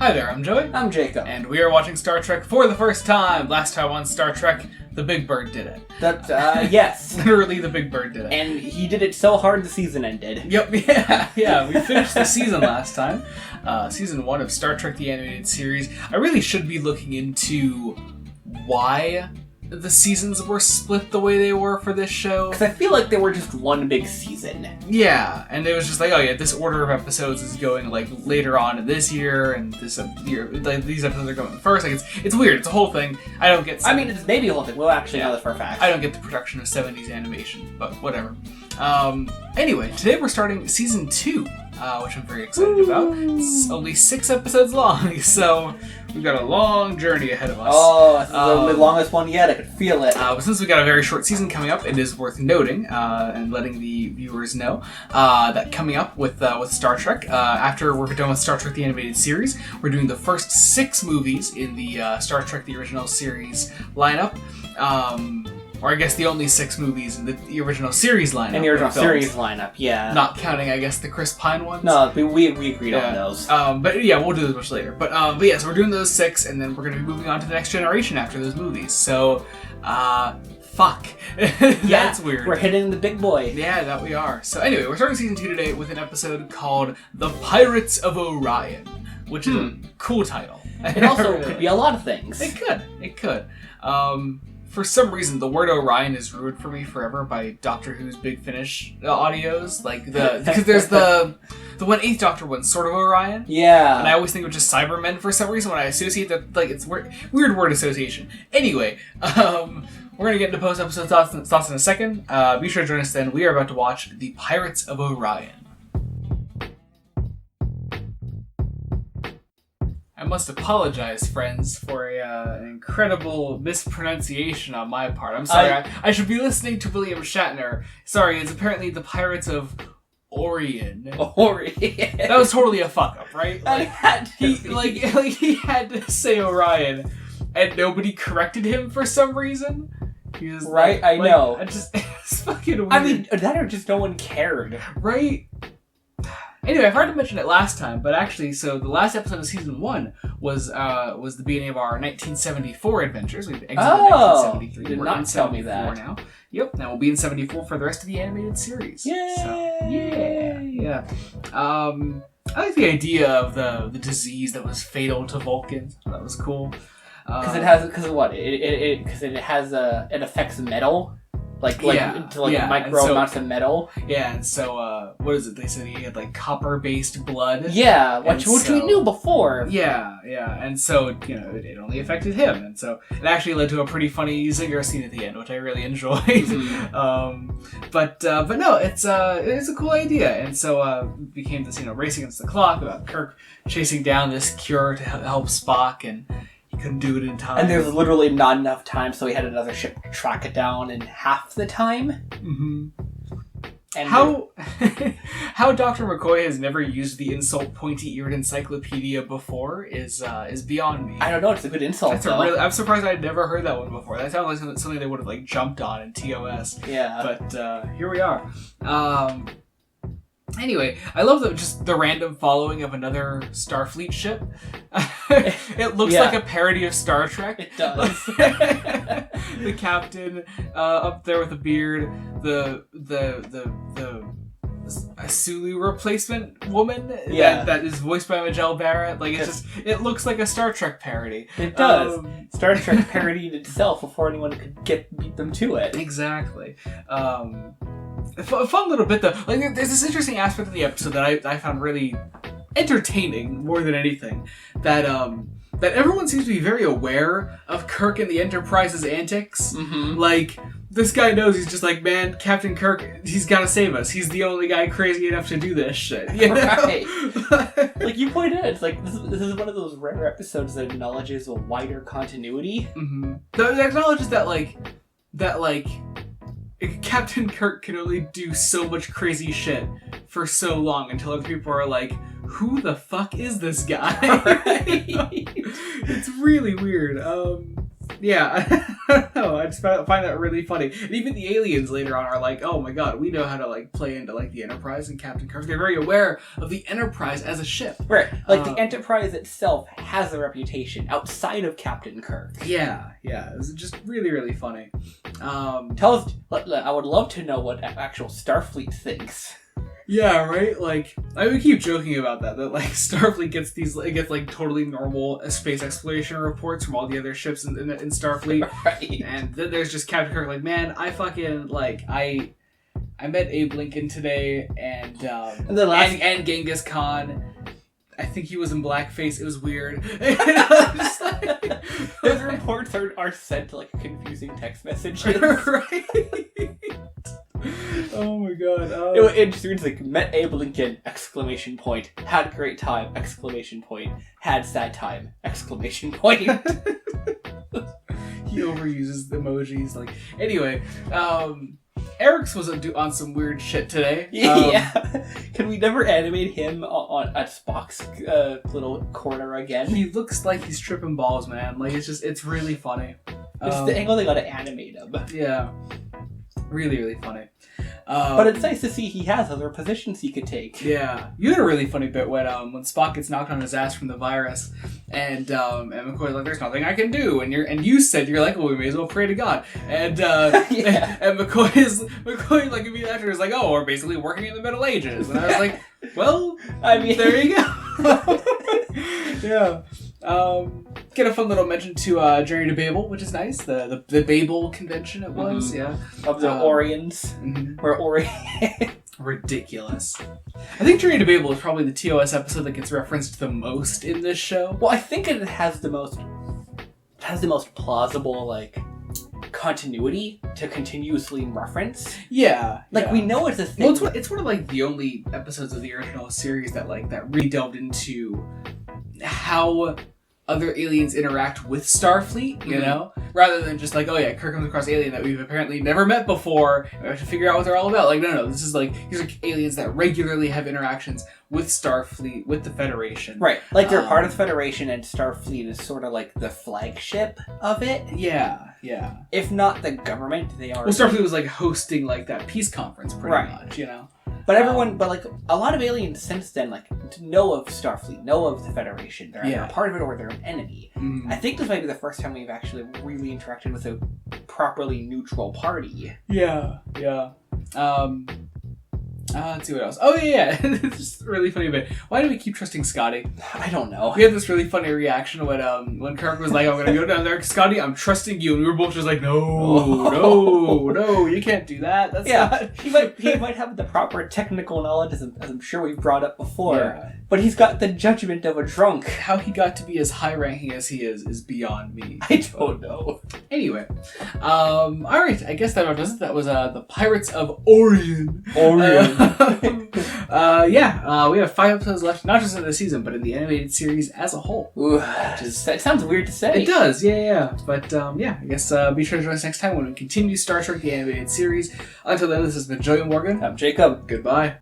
Hi there, I'm Joey. I'm Jacob. And we are watching Star Trek for the first time. Last time on Star Trek, the Big Bird did it. Yes. Literally, the Big Bird did it. And he did it so hard the season ended. Yep, yeah. We finished the season last time. Season 1 of Star Trek the Animated Series. I really should be looking into why the seasons were split the way they were for this show. Because I feel like they were just one big season. Yeah, and it was just like, oh yeah, this order of episodes is going like later on in this year, and this year, like these episodes are going first. Like it's weird. It's a whole thing. I don't get. I mean, it's maybe a whole thing. We'll actually know this for a fact. I don't get the production of 70s animation, but whatever. Anyway, today we're starting season 2, which I'm very excited about. It's only 6 episodes long, so we've got a long journey ahead of us. Oh, this is the longest one yet. I could feel it. But since we got a very short season coming up, it is worth noting and letting the viewers know that coming up with Star Trek, after we're done with Star Trek the Animated Series, we're doing the first 6 movies in the Star Trek the Original Series lineup. Or I guess the only 6 movies in the original series lineup. In the original series lineup, yeah. Not counting, I guess, the Chris Pine ones. No, we agreed on those. But yeah, we'll do this much later. But yeah, so we're doing those 6, and then we're going to be moving on to the next generation after those movies. So, fuck. That's weird. We're hitting the big boy. Yeah, that we are. So anyway, we're starting season 2 today with an episode called The Pirates of Orion, which is a cool title. It also could be a lot of things. It could. For some reason, the word Orion is ruined for me forever by Doctor Who's Big Finish audios. Because there's the one 8th Doctor one, sort of Orion. Yeah. And I always think of just Cybermen for some reason when I associate that, it's weird word association. Anyway, we're going to get into post-episode thoughts in a second. Be sure to join us then. We are about to watch The Pirates of Orion. I must apologize, friends, for an incredible mispronunciation on my part. I'm sorry. I should be listening to William Shatner. Sorry, it's apparently the Pirates of Orion. Orion. That was totally a fuck up, right? He had to say Orion, and nobody corrected him for some reason. He was right. I know. It's fucking weird. I mean, that or just no one cared, right? Anyway, I've already mentioned it last time, but actually, so the last episode of season 1 was the beginning of our 1974 adventures. We've exited 1973. Did not tell me that. Now. Yep, now we'll be in 74 for the rest of the animated series. Yay! So, yeah. I like the idea of the disease that was fatal to Vulcans. That was cool. Because it affects metal. Micro amounts of metal. Yeah, and so, what is it? They said he had, copper-based blood. Yeah, which we knew before. Yeah, and so, it only affected him. And so, it actually led to a pretty funny Zinger scene at the end, which I really enjoyed. Mm-hmm. But no, it's a cool idea. And so, it became this, race against the clock about Kirk chasing down this cure to help Spock, and he couldn't do it in time. And there was literally not enough time, so he had another ship to track it down in half the time. Mm-hmm. And how Dr. McCoy has never used the insult pointy-eared encyclopedia before is beyond me. I don't know, it's a good insult. I'm surprised I'd never heard that one before. That sounds like something they would have jumped on in TOS. Yeah. But here we are. Anyway, I love the random following of another Starfleet ship. It looks like a parody of Star Trek. It does. The captain up there with a beard, the Sulu replacement woman that is voiced by Majel Barrett. It looks like a Star Trek parody. It does. Star Trek parodied itself before anyone could beat them to it. Exactly. A fun little bit though. There's this interesting aspect of the episode that I found really entertaining more than anything. That everyone seems to be very aware of Kirk and the Enterprise's antics. Mm-hmm. This guy knows, he's just man, Captain Kirk, he's gotta save us. He's the only guy crazy enough to do this shit. You know? Right. You pointed out, it's this is one of those rare episodes that acknowledges a wider continuity. Mm-hmm. That acknowledges that Captain Kirk can only do so much crazy shit for so long until other people are like, who the fuck is this guy? Right. It's really weird. Yeah, I don't know. I just find that really funny. And even the aliens later on are like, oh my god, we know how to like play into like the Enterprise and Captain Kirk. They're very aware of the Enterprise as a ship. Right. Like the Enterprise itself has a reputation outside of Captain Kirk. Yeah. It was just really, really funny. I would love to know what actual Starfleet thinks. Yeah, right? Like, I would keep joking about that like, Starfleet gets like, totally normal space exploration reports from all the other ships in Starfleet. Right. And then there's just Captain Kirk, like, man, I fucking, like, I met Abe Lincoln today, and Genghis Khan. I think he was in blackface. It was weird. Just like, those reports are sent to, like, confusing text messages. Right? Oh my god. It just reads like, met Abe Lincoln, ! Had a great time, ! Had sad time, ! He overuses the emojis. Like, anyway, Eric's was on some weird shit today. Yeah. Can we never animate him at Spock's little corner again? He looks like he's tripping balls, man. Like, it's really funny. It's the angle they gotta animate him. Yeah. Really, really funny. But it's nice to see he has other positions he could take. Yeah. You had a really funny bit when Spock gets knocked on his ass from the virus, and McCoy's like, there's nothing I can do, and you said, you're like, well, we may as well pray to God. And yeah. and McCoy like immediately after is like, oh, we're basically working in the Middle Ages. And I was like, well, I mean, there you go. Yeah. Get a fun little mention to Journey to Babel, which is nice. The Babel convention it was, yeah. Of the Orions. Mm-hmm. Or Orion. Ridiculous. I think Journey to Babel is probably the TOS episode that gets referenced the most in this show. Well, I think it has the most plausible, like, continuity to continuously reference. Yeah. Like, we know it's a thing. Well, it's one of, like, the only episodes of the original series that really delved into how other aliens interact with Starfleet, you know? Rather than just like, oh yeah, Kirk comes across an alien that we've apparently never met before, and we have to figure out what they're all about. Like, no, this is like, these are aliens that regularly have interactions with Starfleet, with the Federation. Right. Like, they're part of the Federation, and Starfleet is sort of like the flagship of it. Yeah. If not the government, they are... Well, Starfleet was like hosting like that peace conference pretty much, you know? But but like, a lot of aliens since then, like, know of Starfleet, know of the Federation. They're either a part of it or they're an enemy. I think this might be the first time we've actually really interacted with a properly neutral party. Yeah. Let's see what else. Oh, yeah. It's just a really funny bit. Why do we keep trusting Scotty? I don't know. We had this really funny reaction when Kirk was like, I'm going to go down there. Scotty, I'm trusting you. And we were both just like, no, you can't do that. That's not... He might have the proper technical knowledge, as I'm sure we've brought up before. But he's got the judgment of a drunk. How he got to be as high-ranking as he is beyond me. I don't know. Anyway. Alright, I guess that about does it. That was the Pirates of Orion. We have 5 episodes left, not just in the season, but in the animated series as a whole. Ooh, that sounds weird to say. It does, yeah. But, I guess be sure to join us next time when we continue Star Trek the Animated Series. Until then, this has been Joey Morgan. I'm Jacob. Goodbye.